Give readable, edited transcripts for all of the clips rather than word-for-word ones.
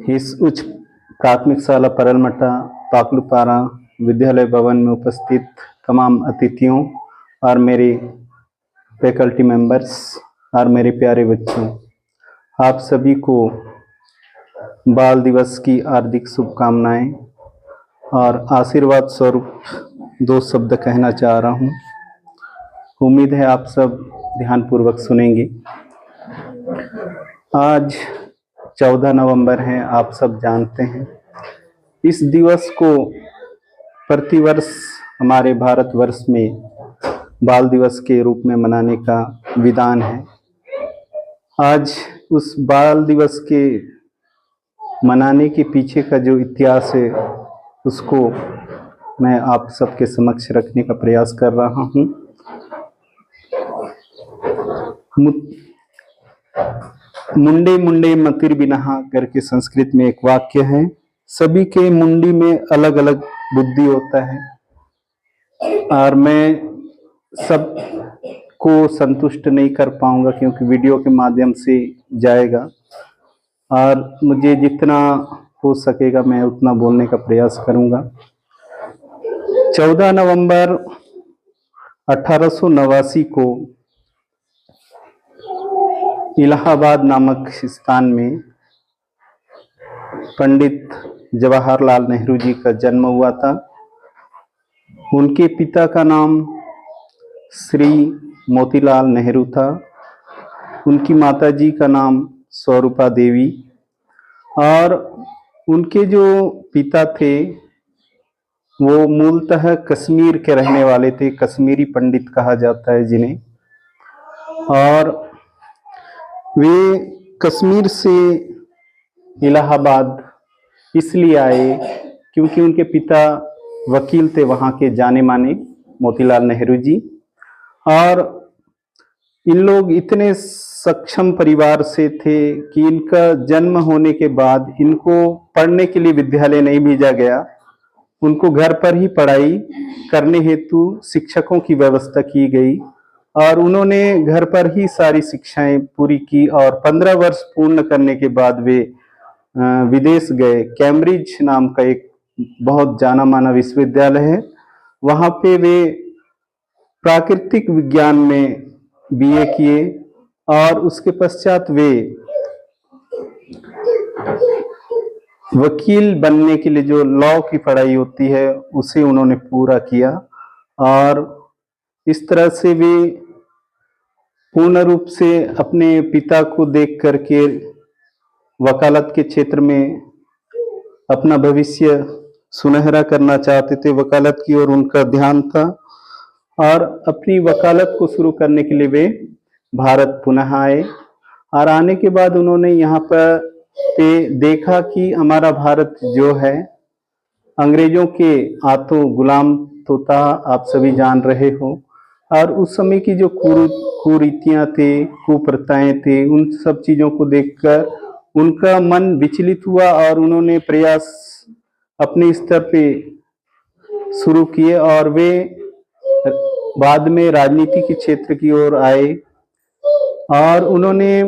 इस उच्च प्राथमिक शाला परलमट्टा ताकलुपारा विद्यालय भवन में उपस्थित तमाम अतिथियों और मेरे फैकल्टी मेंबर्स और मेरे प्यारे बच्चों, आप सभी को बाल दिवस की हार्दिक शुभकामनाएं और आशीर्वाद स्वरूप 2 शब्द कहना चाह रहा हूं। उम्मीद है आप सब ध्यानपूर्वक सुनेंगे। आज 14 नवंबर है, आप सब जानते हैं। इस दिवस को प्रतिवर्ष हमारे भारतवर्ष में बाल दिवस के रूप में मनाने का विधान है। आज उस बाल दिवस के मनाने के पीछे का जो इतिहास है उसको मैं आप सबके समक्ष रखने का प्रयास कर रहा हूँ। मुंडे मुंडे मतिर बिनहा करके संस्कृत में एक वाक्य है। सभी के मुंडी में अलग अलग बुद्धि होता है और मैं सब को संतुष्ट नहीं कर पाऊंगा क्योंकि वीडियो के माध्यम से जाएगा और मुझे जितना हो सकेगा मैं उतना बोलने का प्रयास करूंगा। 14 नवंबर 1889 को इलाहाबाद नामक स्थान में पंडित जवाहरलाल नेहरू जी का जन्म हुआ था। उनके पिता का नाम श्री मोतीलाल नेहरू था। उनकी माताजी का नाम स्वरूपा देवी और उनके जो पिता थे वो मूलतः कश्मीर के रहने वाले थे। कश्मीरी पंडित कहा जाता है जिन्हें। और वे कश्मीर से इलाहाबाद इसलिए आए क्योंकि उनके पिता वकील थे, वहाँ के जाने माने मोतीलाल नेहरू जी। और इन लोग इतने सक्षम परिवार से थे कि इनका जन्म होने के बाद इनको पढ़ने के लिए विद्यालय नहीं भेजा गया। उनको घर पर ही पढ़ाई करने हेतु शिक्षकों की व्यवस्था की गई और उन्होंने घर पर ही सारी शिक्षाएं पूरी की और 15 वर्ष पूर्ण करने के बाद वे विदेश गए। कैम्ब्रिज नाम का एक बहुत जाना माना विश्वविद्यालय है, वहां पे वे प्राकृतिक विज्ञान में बीए किए और उसके पश्चात वे वकील बनने के लिए जो लॉ की पढ़ाई होती है उसे उन्होंने पूरा किया और इस तरह से वे पूर्ण रूप से अपने पिता को देख करके वकालत के क्षेत्र में अपना भविष्य सुनहरा करना चाहते थे। वकालत की ओर उनका ध्यान था और अपनी वकालत को शुरू करने के लिए वे भारत पुनः आए और आने के बाद उन्होंने यहाँ पर देखा कि हमारा भारत जो है अंग्रेजों के हाथों गुलाम तो था, आप सभी जान रहे हो। और उस समय की जो कुरीतियां थे, कुप्रथाएं थे, उन सब चीजों को देखकर उनका मन विचलित हुआ और उन्होंने प्रयास अपने स्तर पे शुरू किए और वे बाद में राजनीति के क्षेत्र की ओर आए और उन्होंने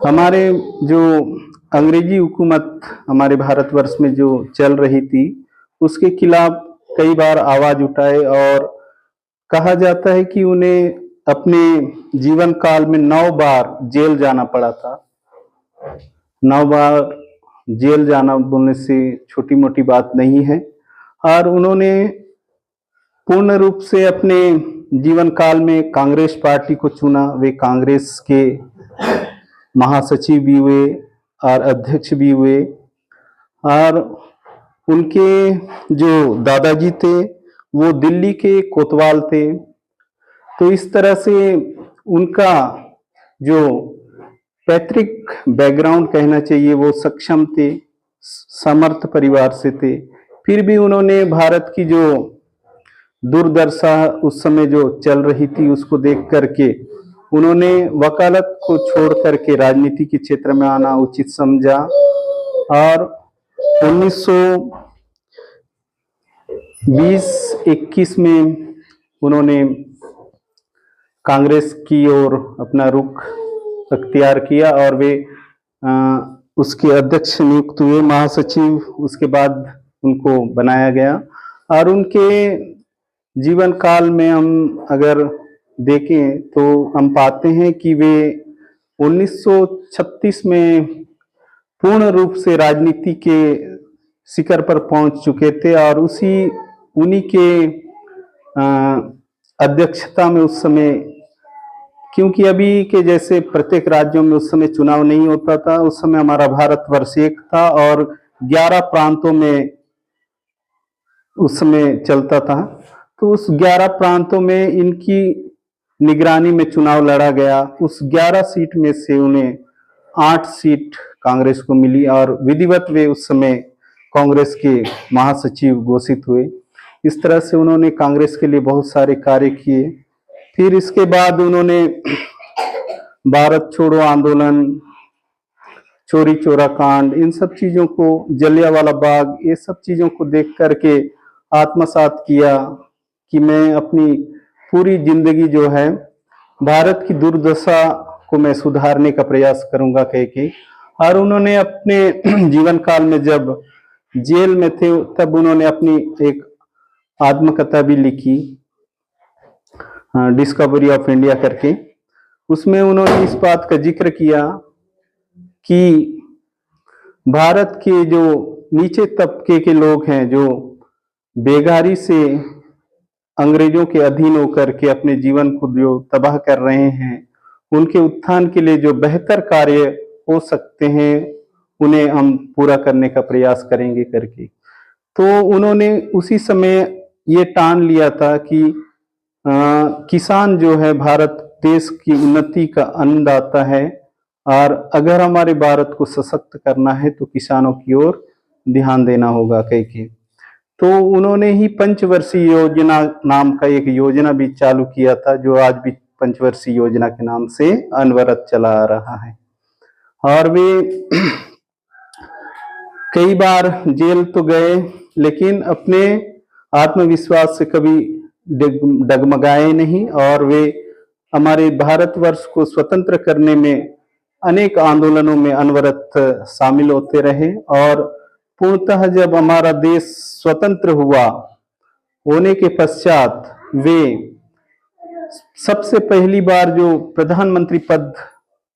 हमारे जो अंग्रेजी हुकूमत हमारे भारतवर्ष में जो चल रही थी उसके खिलाफ कई बार आवाज उठाए और कहा जाता है कि उन्हें अपने जीवन काल में 9 बार जेल जाना पड़ा था। 9 बार जेल जाना बोलने से छोटी मोटी बात नहीं है और उन्होंने पूर्ण रूप से अपने जीवन काल में कांग्रेस पार्टी को चुना। वे कांग्रेस के महासचिव भी हुए और अध्यक्ष भी हुए और उनके जो दादाजी थे वो दिल्ली के कोतवाल थे। तो इस तरह से उनका जो पैतृक बैकग्राउंड कहना चाहिए वो सक्षम थे, समर्थ परिवार से थे। फिर भी उन्होंने भारत की जो दुर्दशा उस समय जो चल रही थी उसको देख करके उन्होंने वकालत को छोड़ करके राजनीति के क्षेत्र में आना उचित समझा और 1920-21 में उन्होंने कांग्रेस की ओर अपना रुख अख्तियार किया और वे उसके अध्यक्ष नियुक्त हुए, महासचिव, उसके बाद उनको बनाया गया। और उनके जीवन काल में हम अगर देखें तो हम पाते हैं कि वे 1936 में पूर्ण रूप से राजनीति के शिखर पर पहुंच चुके थे और उन्हीं के अध्यक्षता में उस समय, क्योंकि अभी के जैसे प्रत्येक राज्यों में उस समय चुनाव नहीं होता था, उस समय हमारा भारतवर्ष एक था और 11 प्रांतों में उस समय चलता था। तो उस 11 प्रांतों में इनकी निगरानी में चुनाव लड़ा गया। उस 11 सीट में से उन्हें 8 सीट कांग्रेस को मिली और विधिवत वे उस समय कांग्रेस के महासचिव घोषित हुए। इस तरह से उन्होंने कांग्रेस के लिए बहुत सारे कार्य किए। फिर इसके बाद उन्होंने भारत छोड़ो आंदोलन, चोरी चोरा कांड, इन सब चीजों को, जलियांवाला बाग, ये सब चीजों को देख करके आत्मसात किया कि मैं अपनी पूरी जिंदगी जो है भारत की दुर्दशा को मैं सुधारने का प्रयास करूंगा कह के। और उन्होंने अपने जीवन काल में जब जेल में थे तब उन्होंने अपनी एक आत्मकथा भी लिखी, डिस्कवरी ऑफ इंडिया करके। उसमें उन्होंने इस बात का जिक्र किया कि भारत के जो नीचे तबके के लोग हैं, जो बेगारी से अंग्रेजों के अधीन होकर के अपने जीवन को जो तबाह कर रहे हैं, उनके उत्थान के लिए जो बेहतर कार्य हो सकते हैं उन्हें हम पूरा करने का प्रयास करेंगे करके। तो उन्होंने उसी समय ये ठान लिया था कि किसान जो है भारत देश की उन्नति का अन्नदाता है और अगर हमारे भारत को सशक्त करना है तो किसानों की ओर ध्यान देना होगा कह के। तो उन्होंने ही पंचवर्षीय योजना नाम का एक योजना भी चालू किया था, जो आज भी पंचवर्षीय योजना के नाम से अनवरत चला आ रहा है। और वे कई बार जेल तो गए, लेकिन अपने आत्मविश्वास से कभी डगमगाए नहीं और वे हमारे भारतवर्ष को स्वतंत्र करने में अनेक आंदोलनों में अनवरत शामिल होते रहे। और पूर्णतः जब हमारा देश स्वतंत्र हुआ होने के पश्चात वे सबसे पहली बार जो प्रधानमंत्री पद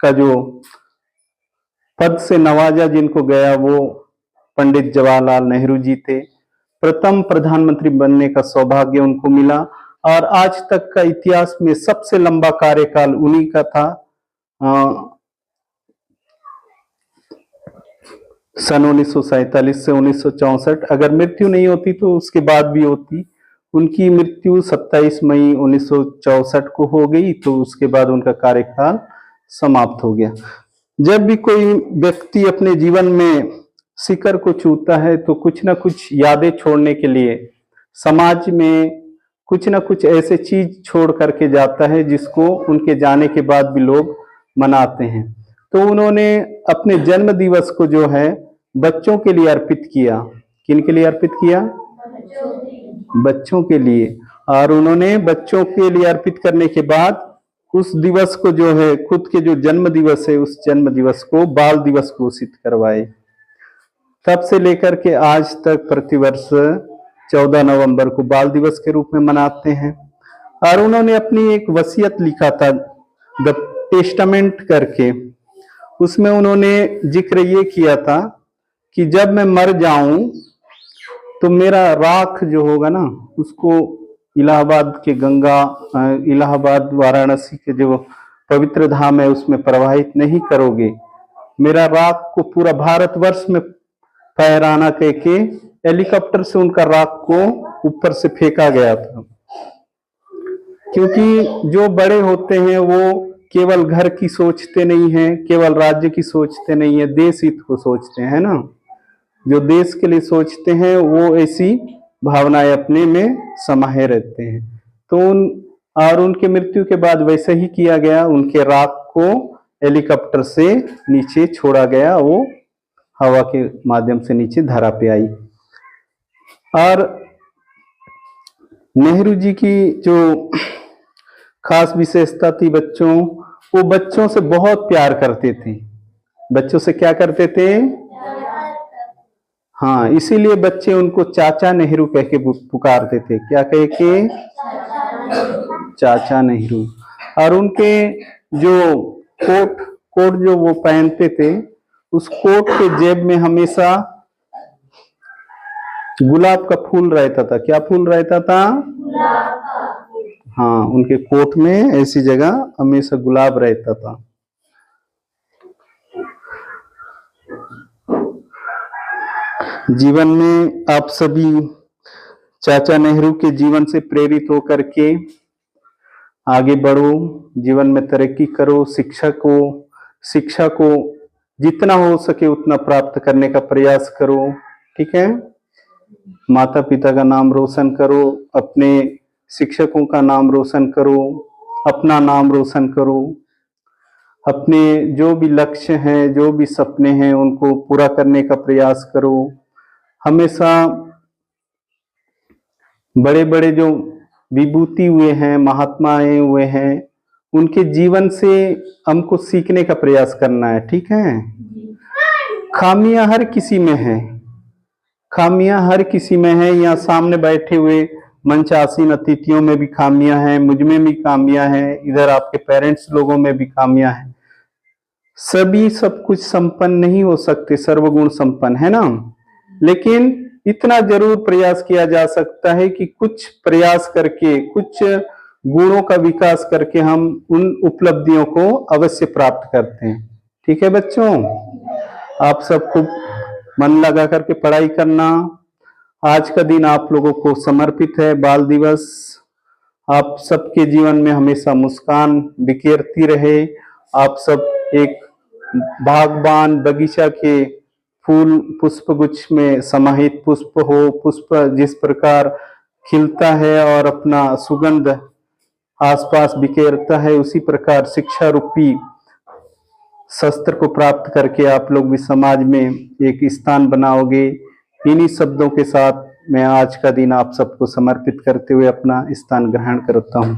का जो पद से नवाजा जिनको गया, वो पंडित जवाहरलाल नेहरू जी थे। प्रथम प्रधानमंत्री बनने का सौभाग्य उनको मिला और आज तक का इतिहास में सबसे लंबा कार्यकाल उन्हीं का था। सन 1947 से 1964, अगर मृत्यु नहीं होती तो उसके बाद भी होती। उनकी मृत्यु 27 मई 1964 को हो गई, तो उसके बाद उनका कार्यकाल समाप्त हो गया। जब भी कोई व्यक्ति अपने जीवन में शिखर को छूता है तो कुछ ना कुछ यादें छोड़ने के लिए समाज में कुछ ना कुछ ऐसे चीज छोड़ करके जाता है जिसको उनके जाने के बाद भी लोग मनाते हैं। तो उन्होंने अपने जन्म दिवस को जो है बच्चों के लिए अर्पित किया। किन के लिए अर्पित किया? बच्चों के लिए। और उन्होंने बच्चों के लिए अर्पित करने के बाद उस दिवस को जो है, खुद के जो जन्म दिवस है, उस जन्म दिवस को बाल दिवस घोषित करवाए। तब से लेकर के आज तक प्रतिवर्ष 14 नवंबर को बाल दिवस के रूप में मनाते हैं। और उन्होंने अपनी एक वसीयत लिखा था, द टेस्टामेंट करके। उसमें उन्होंने जिक्र ये किया था कि जब मैं मर जाऊं तो मेरा राख जो होगा ना, उसको इलाहाबाद के गंगा, इलाहाबाद वाराणसी के जो पवित्र धाम है उसमें प्रवाहित नहीं करोगे। मेरा राख को पूरा भारतवर्ष में फहराना कह के हेलीकॉप्टर से उनका राख को ऊपर से फेंका गया था। क्योंकि जो बड़े होते हैं वो केवल घर की सोचते नहीं है, केवल राज्य की सोचते नहीं है, देश हित को सोचते हैं ना। जो देश के लिए सोचते हैं वो ऐसी भावनाएं अपने में समाये रहते हैं। तो उनके मृत्यु के बाद वैसे ही किया गया। उनके राख को हेलीकॉप्टर से नीचे छोड़ा गया, वो हवा के माध्यम से नीचे धरा पे आई। और नेहरू जी की जो खास विशेषता थी, वो बच्चों से बहुत प्यार करते थे। बच्चों से क्या करते थे? हाँ, इसीलिए बच्चे उनको चाचा नेहरू कह के पुकारते थे। क्या कह के? चाचा नेहरू। और उनके जो कोट जो वो पहनते थे, उस कोट के जेब में हमेशा गुलाब का फूल रहता था। क्या फूल रहता था? हाँ, उनके कोट में ऐसी जगह हमेशा गुलाब रहता था। जीवन में आप सभी चाचा नेहरू के जीवन से प्रेरित होकर के आगे बढ़ो, जीवन में तरक्की करो, शिक्षा को जितना हो सके उतना प्राप्त करने का प्रयास करो। ठीक है? माता पिता का नाम रोशन करो, अपने शिक्षकों का नाम रोशन करो, अपना नाम रोशन करो, अपने जो भी लक्ष्य हैं, जो भी सपने हैं, उनको पूरा करने का प्रयास करो। हमेशा बड़े बड़े जो विभूति हुए हैं, महात्मा आए हुए हैं, उनके जीवन से हमको सीखने का प्रयास करना है। ठीक है? खामियां हर किसी में है, खामियां हर किसी में है। यहाँ सामने बैठे हुए मंचासीन अतिथियों में भी खामियां हैं, मुझ में भी खामियां हैं, इधर आपके पेरेंट्स लोगों में भी खामियां हैं। सभी सब कुछ संपन्न नहीं हो सकते, सर्वगुण संपन्न, है ना? लेकिन इतना जरूर प्रयास किया जा सकता है कि कुछ प्रयास करके, कुछ गुणों का विकास करके हम उन उपलब्धियों को अवश्य प्राप्त करते हैं। ठीक है बच्चों? आप सबको मन लगा करके पढ़ाई करना। आज का दिन आप लोगों को समर्पित है, बाल दिवस। आप सबके जीवन में हमेशा मुस्कान बिखेरती रहे। आप सब एक बागबान बगीचा के फूल पुष्प गुच्छ में समाहित पुष्प हो। पुष्प जिस प्रकार खिलता है और अपना सुगंध आसपास बिखेरता है, उसी प्रकार शिक्षा रूपी शस्त्र को प्राप्त करके आप लोग भी समाज में एक स्थान बनाओगे। इन्हीं शब्दों के साथ मैं आज का दिन आप सबको समर्पित करते हुए अपना स्थान ग्रहण करता हूँ।